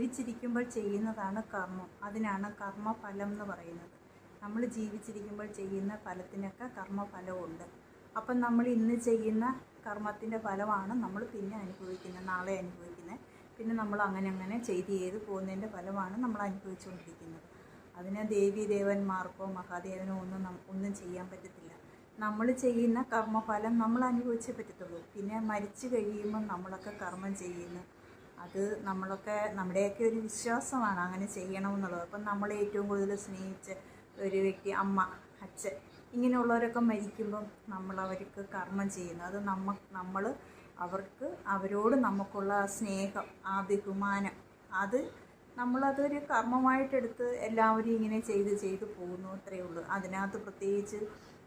ജീവിച്ചിരിക്കുമ്പോൾ ചെയ്യുന്നതാണ് കർമ്മം. അതിനാണ് കർമ്മഫലം എന്ന് പറയുന്നത്. നമ്മൾ ജീവിച്ചിരിക്കുമ്പോൾ ചെയ്യുന്ന ഫലത്തിനൊക്കെ കർമ്മഫലമുണ്ട്. അപ്പം നമ്മൾ ഇന്ന് ചെയ്യുന്ന കർമ്മത്തിൻ്റെ ഫലമാണ് നമ്മൾ പിന്നെ അനുഭവിക്കുന്നത്, നാളെ അനുഭവിക്കുന്നത്. പിന്നെ നമ്മൾ അങ്ങനെ ചെയ്ത് പോകുന്നതിൻ്റെ ഫലമാണ് നമ്മൾ അനുഭവിച്ചുകൊണ്ടിരിക്കുന്നത്. അതിന് ദേവീദേവന്മാർക്കോ മഹാദേവനോ ഒന്നും ചെയ്യാൻ പറ്റത്തില്ല. നമ്മൾ ചെയ്യുന്ന കർമ്മഫലം നമ്മൾ അനുഭവിച്ചേ പറ്റത്തുള്ളൂ. പിന്നെ മരിച്ചു കഴിയുമ്പോൾ നമ്മളൊക്കെ കർമ്മം ചെയ്യുന്നു. അത് നമ്മുടെയൊക്കെ ഒരു വിശ്വാസമാണ് അങ്ങനെ ചെയ്യണമെന്നുള്ളത്. അപ്പം നമ്മൾ ഏറ്റവും കൂടുതൽ സ്നേഹിച്ച ഒരു വ്യക്തി, അമ്മ, അച്ഛൻ, ഇങ്ങനെയുള്ളവരൊക്കെ മരിക്കുമ്പം അവർക്ക് കർമ്മം ചെയ്യുന്നു. അത് നമ്മൾ അവരോട് നമുക്കുള്ള സ്നേഹം, ആ ബഹുമാനം, നമ്മളതൊരു കർമ്മമായിട്ടെടുത്ത് എല്ലാവരും ഇങ്ങനെ ചെയ്ത് പോകുന്നു, അത്രയേ ഉള്ളൂ. അതിനകത്ത് പ്രത്യേകിച്ച്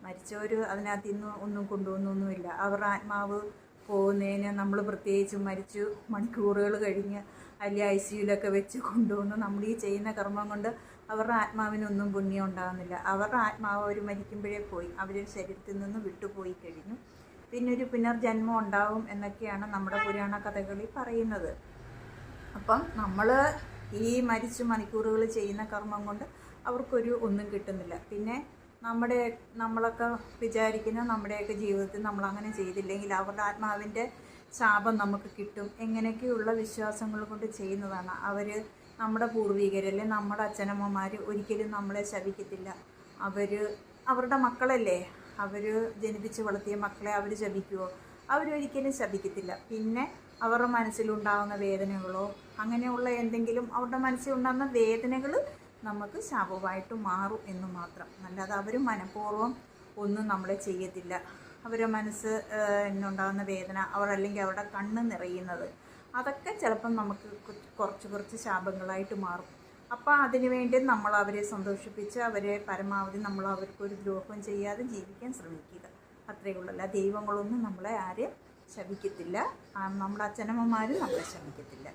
മരിച്ചവർ അതിനകത്ത് ഇന്ന് ഒന്നും കൊണ്ടുവന്നൊന്നുമില്ല. അവരുടെ ആത്മാവ് പോകുന്നതിന് നമ്മൾ പ്രത്യേകിച്ച് മരിച്ചു മണിക്കൂറുകൾ കഴിഞ്ഞ് അല്ലെങ്കിൽ ICUലൊക്കെ വെച്ച് കൊണ്ടുവന്ന് നമ്മൾ ഈ ചെയ്യുന്ന കർമ്മം കൊണ്ട് അവരുടെ ആത്മാവിനൊന്നും പുണ്യം ഉണ്ടാകുന്നില്ല. അവരുടെ ആത്മാവ് അവർ മരിക്കുമ്പോഴേ പോയി, അവരുടെ ശരീരത്തിൽ നിന്ന് വിട്ടുപോയി കഴിഞ്ഞു. പിന്നെ ഒരു പുനർജന്മം ഉണ്ടാവും എന്നൊക്കെയാണ് നമ്മുടെ പുരാണ കഥകളിൽ പറയുന്നത്. അപ്പം നമ്മൾ ഈ മരിച്ചു മണിക്കൂറുകൾ ചെയ്യുന്ന കർമ്മം കൊണ്ട് അവർക്കൊരു ഒന്നും കിട്ടുന്നില്ല. പിന്നെ നമ്മളൊക്കെ വിചാരിക്കുന്ന നമ്മുടെയൊക്കെ ജീവിതത്തിൽ നമ്മളങ്ങനെ ചെയ്തില്ലെങ്കിൽ അവരുടെ ആത്മാവിൻ്റെ ശാപം നമുക്ക് കിട്ടും, എങ്ങനെയൊക്കെയുള്ള വിശ്വാസങ്ങൾ കൊണ്ട് ചെയ്യുന്നതാണ്. നമ്മുടെ പൂർവികരല്ലേ, നമ്മുടെ അച്ഛനമ്മമാർ ഒരിക്കലും നമ്മളെ ശപിക്കത്തില്ല. അവരുടെ മക്കളല്ലേ, അവർ ജനിപ്പിച്ച് വളർത്തിയ മക്കളെ അവർ ശപിക്കുമോ? അവരൊരിക്കലും ശപിക്കത്തില്ല. പിന്നെ അവരുടെ മനസ്സിലുണ്ടാകുന്ന വേദനകളോ അങ്ങനെയുള്ള എന്തെങ്കിലും അവരുടെ മനസ്സിലുണ്ടാകുന്ന വേദനകൾ നമുക്ക് ശാപമായിട്ട് മാറും എന്ന് മാത്രം. അല്ലാതെ അവർ മനഃപൂർവ്വം ഒന്നും നമ്മളെ ചെയ്യത്തില്ല. അവരുടെ മനസ്സ് എന്നുണ്ടാകുന്ന വേദന, അല്ലെങ്കിൽ അവരുടെ കണ്ണ് നിറയുന്നത്, അതൊക്കെ ചിലപ്പം നമുക്ക് കുറച്ച് ശാപങ്ങളായിട്ട് മാറും. അപ്പോൾ അതിനു വേണ്ടി നമ്മൾ അവരെ സന്തോഷിപ്പിച്ച് അവരെ പരമാവധി നമ്മൾ അവർക്കൊരു ദ്രോഹം ചെയ്യാതെ ജീവിക്കാൻ ശ്രമിക്കുക, അത്രയേ ഉള്ളൂ. അല്ല, ദൈവങ്ങളൊന്നും നമ്മളെ ആരെയും ശപിക്കത്തില്ല, നമ്മുടെ അച്ഛനമ്മമാരും നമ്മളെ ശപിക്കത്തില്ല.